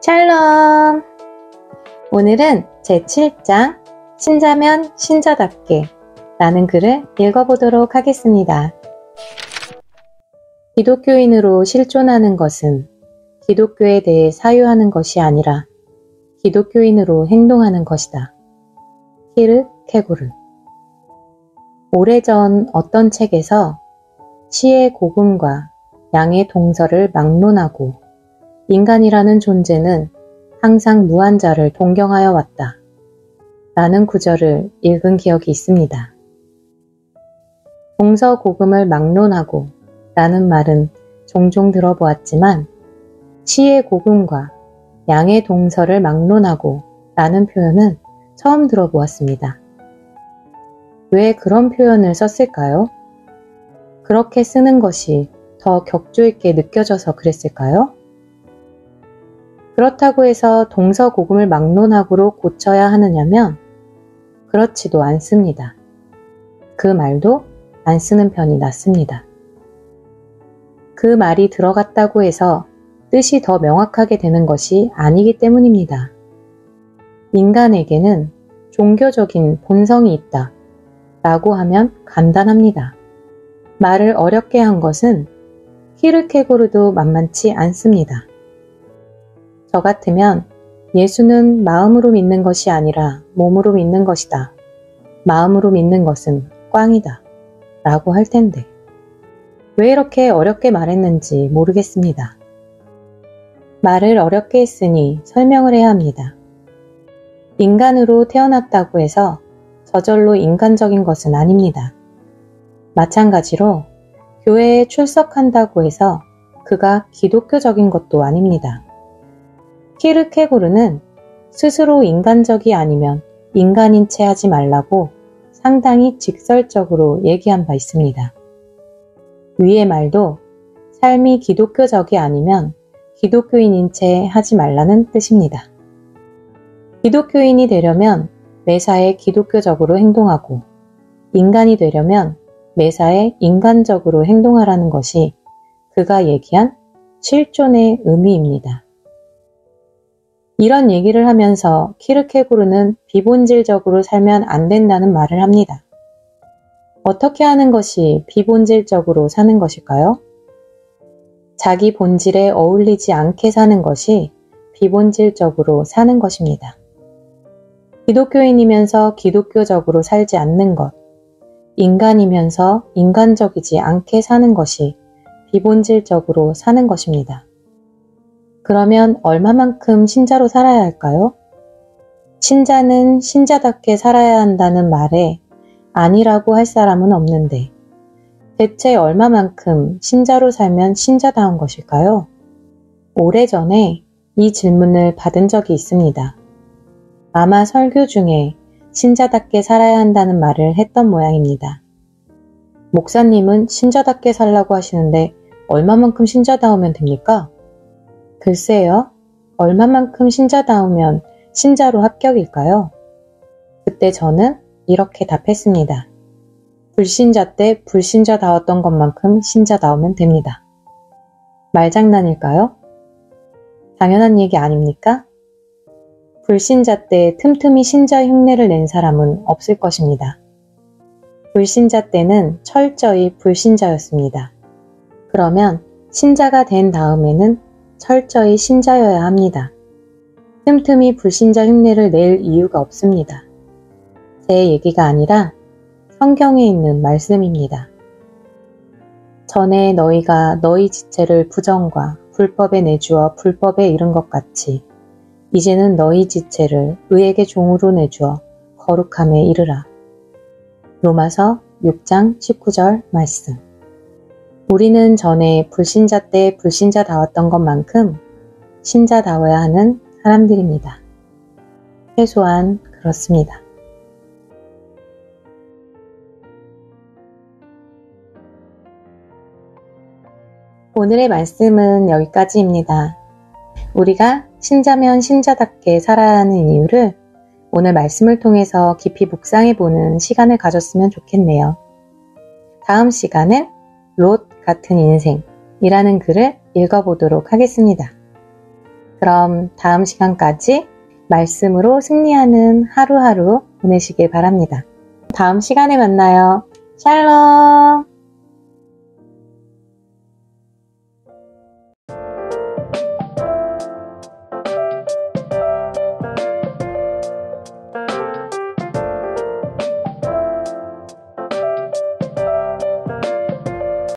샬롬! 오늘은 제7장 신자면 신자답게 라는 글을 읽어보도록 하겠습니다. 기독교인으로 실존하는 것은 기독교에 대해 사유하는 것이 아니라 기독교인으로 행동하는 것이다. 키르케고르. 오래전 어떤 책에서 시의 고금과 양의 동서를 막론하고 인간이라는 존재는 항상 무한자를 동경하여 왔다. 라는 구절을 읽은 기억이 있습니다. 동서고금을 막론하고 라는 말은 종종 들어보았지만 시의 고금과 양의 동서를 막론하고 라는 표현은 처음 들어보았습니다. 왜 그런 표현을 썼을까요? 그렇게 쓰는 것이 더 격조 있게 느껴져서 그랬을까요? 그렇다고 해서 동서고금을 막론하고로 고쳐야 하느냐면 그렇지도 않습니다. 그 말도 안 쓰는 편이 낫습니다. 그 말이 들어갔다고 해서 뜻이 더 명확하게 되는 것이 아니기 때문입니다. 인간에게는 종교적인 본성이 있다 라고 하면 간단합니다. 말을 어렵게 한 것은 키르케고르도 만만치 않습니다. 저 같으면 예수는 마음으로 믿는 것이 아니라 몸으로 믿는 것이다. 마음으로 믿는 것은 꽝이다. 라고 할 텐데 왜 이렇게 어렵게 말했는지 모르겠습니다. 말을 어렵게 했으니 설명을 해야 합니다. 인간으로 태어났다고 해서 저절로 인간적인 것은 아닙니다. 마찬가지로 교회에 출석한다고 해서 그가 기독교적인 것도 아닙니다. 키르케고르는 스스로 인간적이 아니면 인간인 채 하지 말라고 상당히 직설적으로 얘기한 바 있습니다. 위의 말도 삶이 기독교적이 아니면 기독교인인 채 하지 말라는 뜻입니다. 기독교인이 되려면 매사에 기독교적으로 행동하고 인간이 되려면 매사에 인간적으로 행동하라는 것이 그가 얘기한 실존의 의미입니다. 이런 얘기를 하면서 키르케고르는 비본질적으로 살면 안 된다는 말을 합니다. 어떻게 하는 것이 비본질적으로 사는 것일까요? 자기 본질에 어울리지 않게 사는 것이 비본질적으로 사는 것입니다. 기독교인이면서 기독교적으로 살지 않는 것, 인간이면서 인간적이지 않게 사는 것이 비본질적으로 사는 것입니다. 그러면 얼마만큼 신자로 살아야 할까요? 신자는 신자답게 살아야 한다는 말에 아니라고 할 사람은 없는데 대체 얼마만큼 신자로 살면 신자다운 것일까요? 오래전에 이 질문을 받은 적이 있습니다. 아마 설교 중에 신자답게 살아야 한다는 말을 했던 모양입니다. 목사님은 신자답게 살라고 하시는데 얼마만큼 신자다우면 됩니까? 글쎄요, 얼마만큼 신자다우면 신자로 합격일까요? 그때 저는 이렇게 답했습니다. 불신자 때 불신자다웠던 것만큼 신자다우면 됩니다. 말장난일까요? 당연한 얘기 아닙니까? 불신자 때 틈틈이 신자 흉내를 낸 사람은 없을 것입니다. 불신자 때는 철저히 불신자였습니다. 그러면 신자가 된 다음에는 철저히 신자여야 합니다. 틈틈이 불신자 흉내를 낼 이유가 없습니다. 제 얘기가 아니라 성경에 있는 말씀입니다. 전에 너희가 너희 지체를 부정과 불법에 내주어 불법에 이른 것 같이 이제는 너희 지체를 의에게 종으로 내주어 거룩함에 이르라. 로마서 6장 19절 말씀. 우리는 전에 불신자 때 불신자다웠던 것만큼 신자다워야 하는 사람들입니다. 최소한 그렇습니다. 오늘의 말씀은 여기까지입니다. 우리가 신자면 신자답게 살아야 하는 이유를 오늘 말씀을 통해서 깊이 묵상해보는 시간을 가졌으면 좋겠네요. 다음 시간은 롯 같은 인생이라는 글을 읽어보도록 하겠습니다. 그럼 다음 시간까지 말씀으로 승리하는 하루하루 보내시길 바랍니다. 다음 시간에 만나요. 샬롬!